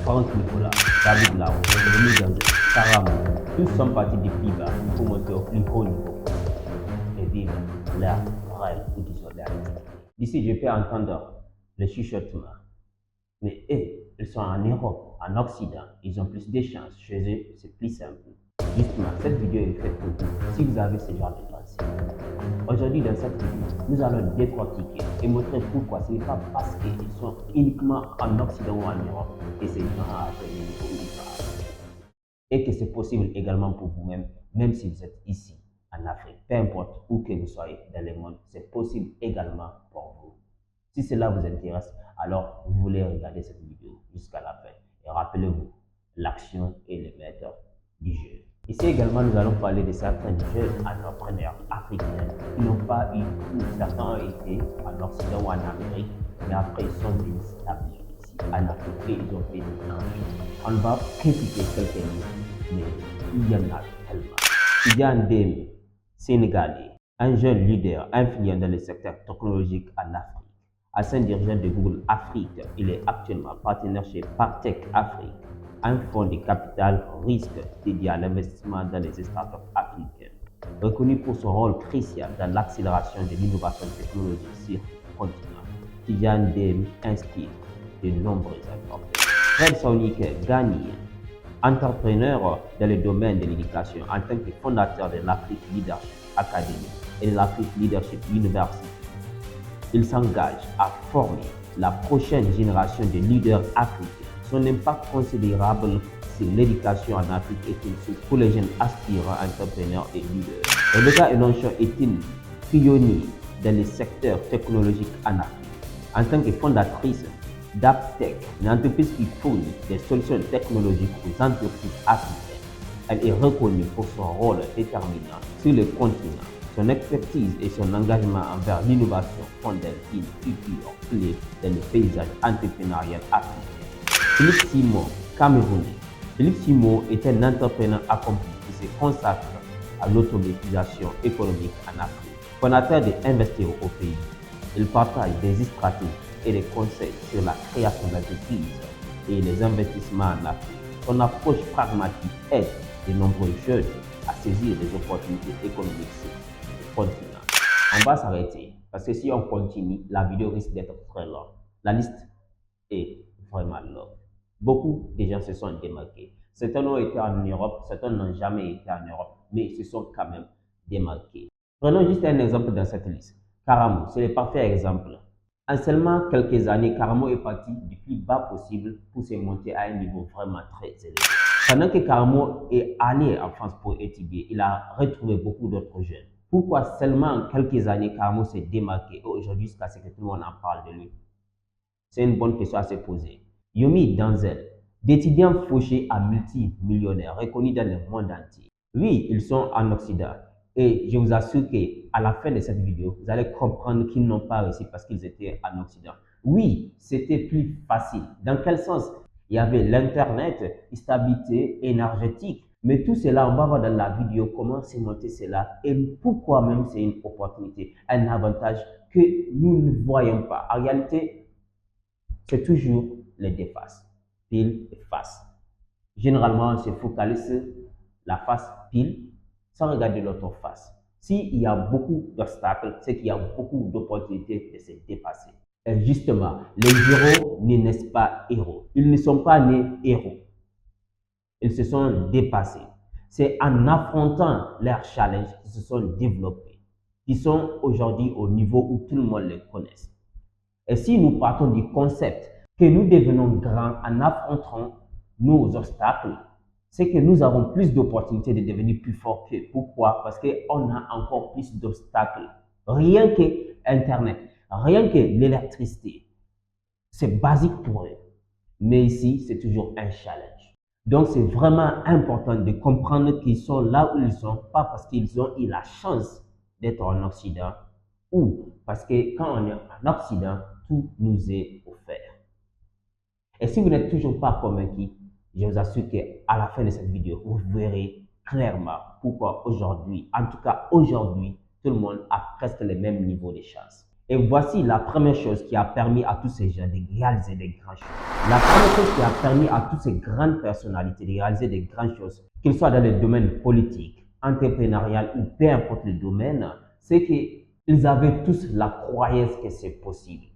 Franck Nicolas, David Lao, Rémi Ganzo, Karamou, tous sont partis des plus bas pour monter au plus haut niveau et vivre leur rêve ou disons leur activité. D'ici, je peux entendre les chuchotements. Mais eux, ils sont en Europe, en Occident, ils ont plus de chances. Chez eux, c'est plus simple. Justement, cette vidéo est faite pour vous si vous avez ce genre de pensée. Aujourd'hui, dans cette vidéo, nous allons décortiquer et montrer pourquoi ce n'est pas parce qu'ils sont uniquement en Occident ou en Europe que ces gens à atteindre le niveau où ils sont. Et que c'est possible également pour vous-même, même si vous êtes ici, en Afrique. Peu importe où que vous soyez dans le monde, c'est possible également pour vous. Si cela vous intéresse, alors vous voulez regarder cette vidéo jusqu'à la fin. Et rappelez-vous, l'action est le maître du jeu. Ici également, nous allons parler de certains jeunes entrepreneurs africains qui n'ont pas eu, ou certains ont été en Occident ou en Amérique, mais après ils sont venus s'établir ici en Afrique et ils ont fait des grands. On va critiquer quelques-uns, mais il y en a tellement. Tidiane Deme, Sénégalais, un jeune leader influent dans le secteur technologique en Afrique. Ancien dirigeant de Google Afrique, il est actuellement partenaire chez Partech Afrique, un fonds de capital risque dédié à l'investissement dans les startups africaines. Reconnu pour son rôle crucial dans l'accélération de l'innovation technologique sur le continent, Tidiane Deme inspire de nombreux entrepreneurs. Fred Sonike Gagné, entrepreneur dans le domaine de l'éducation en tant que fondateur de l'Afrique Leadership Academy et de l'Afrique Leadership University. Il s'engage à former la prochaine génération de leaders africains. Son impact considérable sur l'éducation en Afrique est une source pour les jeunes aspirants entrepreneurs et leaders. Rebecca Enoncho est une pionnière dans le secteur technologique en Afrique. En tant que fondatrice d'Aptech, une entreprise qui fournit des solutions technologiques aux entreprises africaines, elle est reconnue pour son rôle déterminant sur le continent. Son expertise et son engagement envers l'innovation font d'elle une figure clé dans le paysage entrepreneurial africain. Philippe Simon, Camerounais. Philippe Simon est un entrepreneur accompli qui se consacre à l'automatisation économique en Afrique. Fondateur d'Investir au pays, il partage des stratégies et des conseils sur la création d'entreprises et les investissements en Afrique. Son approche pragmatique aide de nombreux jeunes à saisir des opportunités économiques sur le continent. On va s'arrêter parce que si on continue, la vidéo risque d'être très longue. La liste est vraiment longue. Beaucoup de gens se sont démarqués. Certains ont été en Europe, certains n'ont jamais été en Europe, mais ils se sont quand même démarqués. Prenons juste un exemple dans cette liste. Karamou, c'est le parfait exemple. En seulement quelques années, Karamou est parti du plus bas possible pour se monter à un niveau vraiment très élevé. Pendant que Karamou est allé en France pour étudier, il a retrouvé beaucoup d'autres jeunes. Pourquoi seulement en quelques années, Karamou s'est démarqué et aujourd'hui, jusqu'à ce que tout le monde en parle de lui? C'est une bonne question à se poser. Yomi Denzel, d'étudiants fauchés à multimillionnaires reconnus dans le monde entier. Oui, ils sont en Occident. Et je vous assure qu'à la fin de cette vidéo, vous allez comprendre qu'ils n'ont pas réussi parce qu'ils étaient en Occident. Oui, c'était plus facile. Dans quel sens? Il y avait l'Internet, stabilité énergétique. Mais tout cela, on va voir dans la vidéo comment c'est monté cela et pourquoi même c'est une opportunité, un avantage que nous ne voyons pas. En réalité, c'est toujours les deux faces, pile et face. Généralement, on se focalise sur la face pile sans regarder l'autre face. S'il y a beaucoup d'obstacles, c'est qu'il y a beaucoup d'opportunités de se dépasser. Et justement, les héros ne naissent pas héros. Ils ne sont pas nés héros. Ils se sont dépassés. C'est en affrontant leurs challenges qu'ils se sont développés, qui sont aujourd'hui au niveau où tout le monde les connaît. Et si nous partons du concept que nous devenons grands en affrontant nos obstacles, c'est que nous avons plus d'opportunités de devenir plus forts qu'eux. Pourquoi? Parce qu'on a encore plus d'obstacles. Rien que Internet, rien que l'électricité, c'est basique pour eux. Mais ici, c'est toujours un challenge. Donc, c'est vraiment important de comprendre qu'ils sont là où ils sont, pas parce qu'ils ont eu la chance d'être en Occident ou parce que quand on est en Occident, tout nous est offert. Et si vous n'êtes toujours pas convaincu, je vous assure qu'à la fin de cette vidéo, vous verrez clairement pourquoi aujourd'hui, en tout cas aujourd'hui, tout le monde a presque le même niveau de chance. Et voici la première chose qui a permis à tous ces gens de réaliser des grandes choses. La première chose qui a permis à toutes ces grandes personnalités de réaliser des grandes choses, qu'ils soient dans le domaine politique, entrepreneurial ou peu importe le domaine, c'est qu'ils avaient tous la croyance que c'est possible.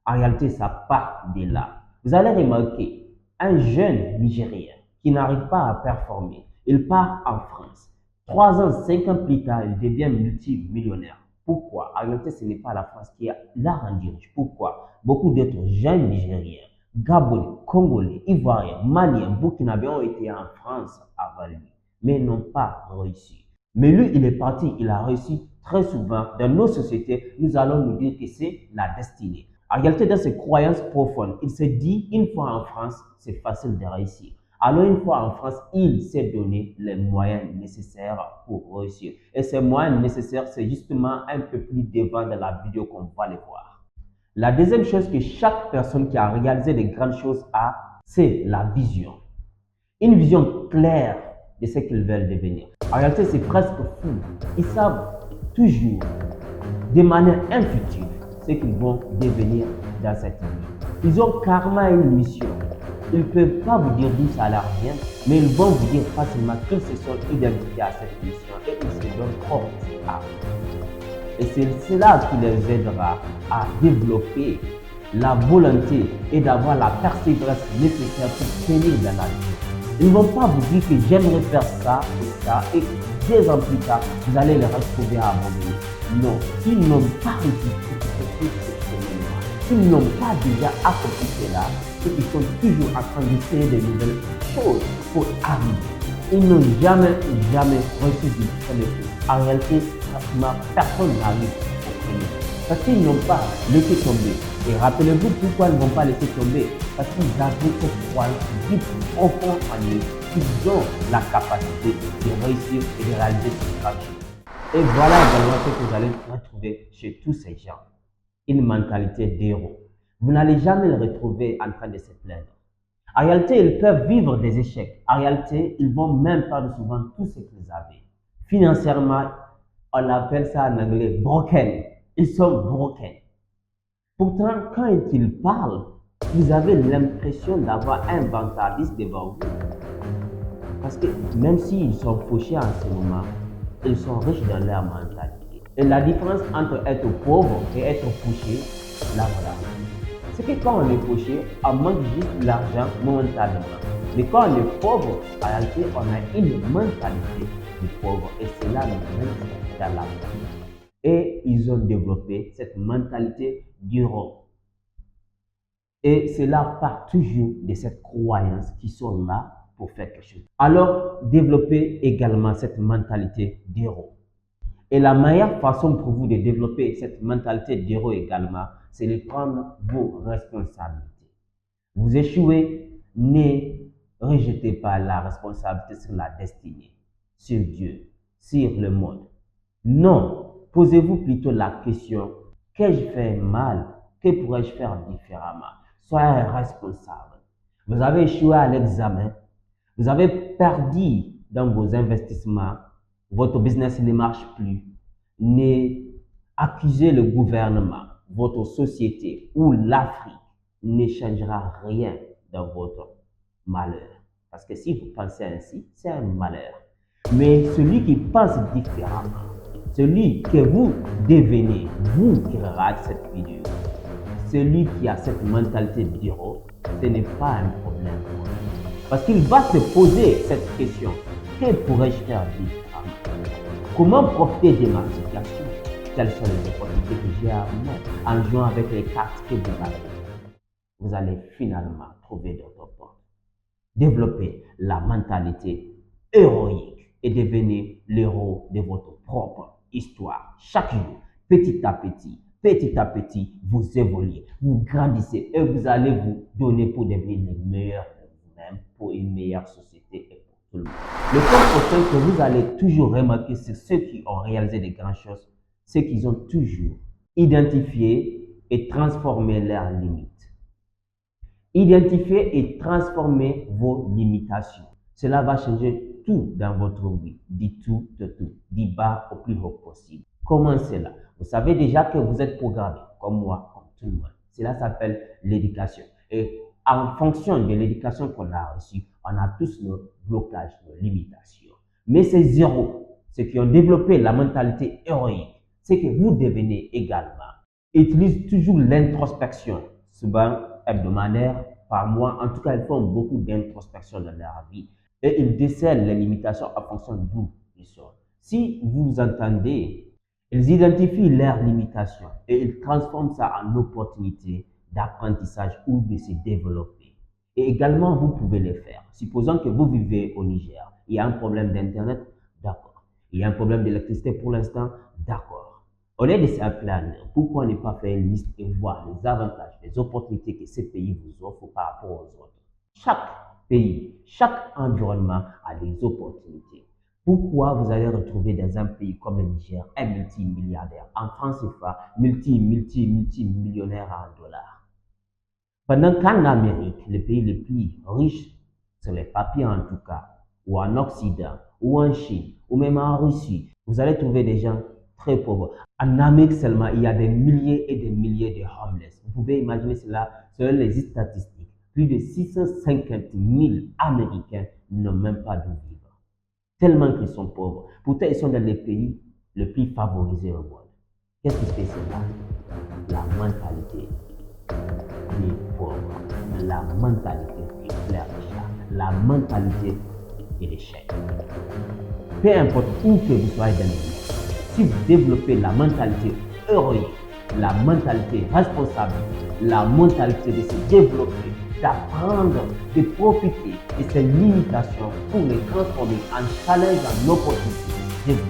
En réalité, ça part de là. Vous allez remarquer, un jeune Nigérien qui n'arrive pas à performer, il part en France. 3 ans, 5 ans plus tard, il devient multimillionnaire. Pourquoi? En réalité, ce n'est pas la France qui l'a rendu riche. Pourquoi? Beaucoup d'autres jeunes Nigériens, Gabonais, Congolais, Ivoiriens, Maliens, Burkinabés ont été en France avant lui, mais n'ont pas réussi. Mais lui, il est parti, il a réussi très souvent. Dans nos sociétés, nous allons nous dire que c'est la destinée. En réalité, dans ses croyances profondes, il se dit, une fois en France, c'est facile de réussir. Alors, une fois en France, il s'est donné les moyens nécessaires pour réussir. Et ces moyens nécessaires, c'est justement un peu plus devant dans la vidéo qu'on va les voir. La deuxième chose que chaque personne qui a réalisé des grandes choses a, c'est la vision. Une vision claire de ce qu'ils veulent devenir. En réalité, c'est presque fou. Ils savent toujours, de manière intuitive, ce qu'ils vont devenir dans cette vie. Ils ont carrément une mission. Ils ne peuvent pas vous dire d'où ça leur vient, mais ils vont vous dire facilement qu'ils se sont identifiés à cette mission et ils se donnent corps à vous. Et c'est cela qui les aidera à développer la volonté et d'avoir la persévérance nécessaire pour tenir dans la vie. Ils ne vont pas vous dire que j'aimerais faire ça et 2 ans plus tard, vous allez les retrouver à abandonner. Non, s'ils n'ont pas réussi s'ils n'ont pas déjà accompli cela, c'est qu'ils sont toujours en train de créer de nouvelles choses pour arriver. Ils n'ont jamais réussi du premier coup. En réalité, personne n'arrive au premier. Parce qu'ils n'ont pas laissé tomber. Et rappelez-vous pourquoi ils ne vont pas laisser tomber. Parce qu'ils avaient cette croyance du profond en eux. Ils ont la capacité de réussir et de réaliser ce travail. Et voilà également ce que vous allez retrouver chez tous ces gens. Une mentalité d'héros. Vous n'allez jamais les retrouver en train de se plaindre. En réalité, ils peuvent vivre des échecs. En réalité, ils vont même perdre souvent tout ce qu'ils avaient. Financièrement, on appelle ça en anglais broken. Ils sont broken. Pourtant, quand ils parlent, vous avez l'impression d'avoir un mentaliste devant vous. Parce que même s'ils sont fauchés en ce moment, ils sont riches dans leur mentalité. Et la différence entre être pauvre et être fauché, là voilà. C'est que quand on est fauché, on manque juste l'argent momentanément. Mais quand on est pauvre, en réalité, on a une mentalité de pauvre. Et c'est là nous reste dans la vie. Et ils ont développé cette mentalité d'héros. Et cela part toujours de cette croyance qu'ils sont là pour faire quelque chose. Alors, développez également cette mentalité d'héros. Et la meilleure façon pour vous de développer cette mentalité d'héros également, c'est de prendre vos responsabilités. Vous échouez, ne rejetez pas la responsabilité sur la destinée, sur Dieu, sur le monde. Non, posez-vous plutôt la question, qu'ai-je fait mal? Que pourrais-je faire différemment? Soyez responsable. Vous avez échoué à l'examen, vous avez perdu dans vos investissements, votre business ne marche plus. Ne accusez le gouvernement, votre société ou l'Afrique ne changera rien dans votre malheur. Parce que si vous pensez ainsi, c'est un malheur. Mais celui qui pense différemment, celui que vous devenez, vous qui regardez cette vidéo, celui qui a cette mentalité d'héros, ce n'est pas un problème pour lui. Parce qu'il va se poser cette question, que pourrais-je faire différemment? Comment profiter de ma situation? Quelles sont les opportunités que j'ai à mettre en jouant avec les cartes que vous avez? Vous allez finalement trouver d'autres portes. Développez la mentalité héroïque et devenez l'héros de votre propre histoire. Chaque jour, petit à petit, vous évoluez, vous grandissez et vous allez vous donner pour devenir le meilleur de vous-même, pour une meilleure société et pour tout le monde. Le point prochain que vous allez toujours remarquer, c'est ceux qui ont réalisé des grandes choses, c'est qu'ils ont toujours identifié et transformé leurs limites. Identifiez et transformez vos limitations. Cela va changer tout dans votre vie, du tout, du bas au plus haut possible. Comment cela? Vous savez déjà que vous êtes programmé. comme moi, comme tout le monde. Cela s'appelle l'éducation. Et en fonction de l'éducation qu'on a reçue, on a tous nos blocages, nos limitations. Mais ces héros, ceux qui ont développé la mentalité héroïque, c'est que vous devenez également, utilisent toujours l'introspection, souvent hebdomadaire, par mois. En tout cas, ils font beaucoup d'introspection dans leur vie et ils décèlent les limitations en fonction d'où ils sont. Si vous entendez, ils identifient leurs limitations et ils transforment ça en opportunité d'apprentissage ou de se développer. Et également, vous pouvez le faire. Supposons que vous vivez au Niger, il y a un problème d'Internet, d'accord. Il y a un problème d'électricité pour l'instant, d'accord. Au lieu de s'appeler, pourquoi ne pas faire une liste et voir les avantages, les opportunités que ces pays vous offrent par rapport aux autres? Chaque pays, chaque environnement a des opportunités. Pourquoi vous allez retrouver dans un pays comme le Niger un multimilliardaire, en France CFA, multimillionnaire en dollars? Pendant qu'en Amérique, le pays le plus riche, sur les papiers en tout cas, ou en Occident, ou en Chine, ou même en Russie, vous allez trouver des gens très pauvres. En Amérique seulement, il y a des milliers et des milliers de homeless. Vous pouvez imaginer cela selon les statistiques. Plus de 650 000 Américains n'ont même pas d'où vivre. Tellement qu'ils sont pauvres. Pourtant, ils sont dans les pays les plus favorisés au monde. Qu'est-ce qui fait cela? La mentalité des pauvres, la mentalité des fleurs de chat, la mentalité de l'échec. Peu importe où que vous soyez dans le monde, si vous développez la mentalité héroïque, la mentalité responsable, la mentalité de se développer, d'apprendre, de profiter de ces limitations pour les transformer en challenge, en opportunité,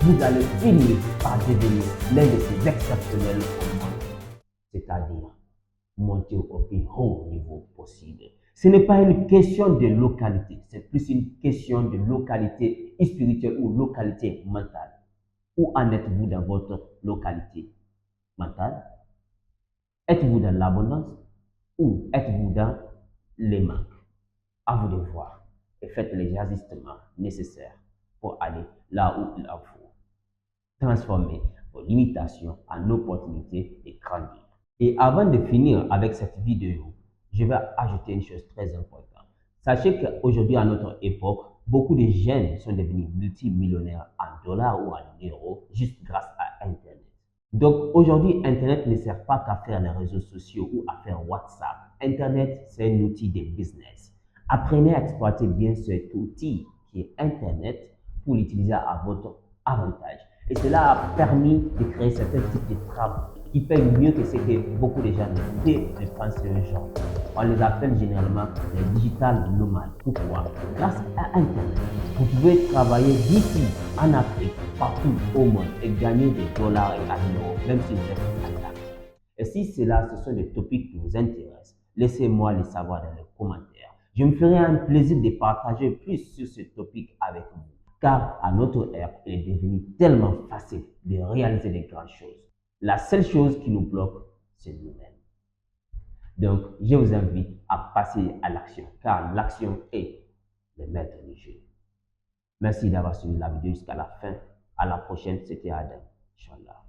vous allez finir par devenir l'un de ces exceptionnels au monde. C'est-à-dire monter au plus haut niveau possible. Ce n'est pas une question de localité, c'est plus une question de localité spirituelle ou localité mentale. Où en êtes-vous dans votre localité mentale? Êtes-vous dans l'abondance ou êtes-vous dans les manques? À vous de voir et faites les ajustements nécessaires pour aller là où il faut. Transformer vos limitations en opportunités et grandir. Et avant de finir avec cette vidéo, je vais ajouter une chose très importante. Sachez qu'aujourd'hui, à notre époque, beaucoup de jeunes sont devenus multimillionnaires en dollars ou en euros juste grâce à Internet. Donc aujourd'hui, Internet ne sert pas qu'à faire les réseaux sociaux ou à faire WhatsApp. Internet, c'est un outil de business. Apprenez à exploiter bien cet outil qui est Internet pour l'utiliser à votre avantage. Et cela a permis de créer certains types de travaux qui payent mieux que ce que beaucoup de gens ne pensent un jour. On les appelle généralement les digital nomades. Pourquoi? Grâce à Internet, vous pouvez travailler d'ici en Afrique, partout au monde et gagner des dollars et en euros, même si vous êtes en Afrique. Et si ce sont des topics qui vous intéressent, laissez-moi les savoir dans les commentaires. Je me ferai un plaisir de partager plus sur ce topic avec vous. Car à notre ère, il est devenu tellement facile de réaliser des grandes choses. La seule chose qui nous bloque, c'est nous-mêmes. Donc, je vous invite à passer à l'action, car l'action est le maître du jeu. Merci d'avoir suivi la vidéo jusqu'à la fin. À la prochaine, c'était Adam. Inch'Allah.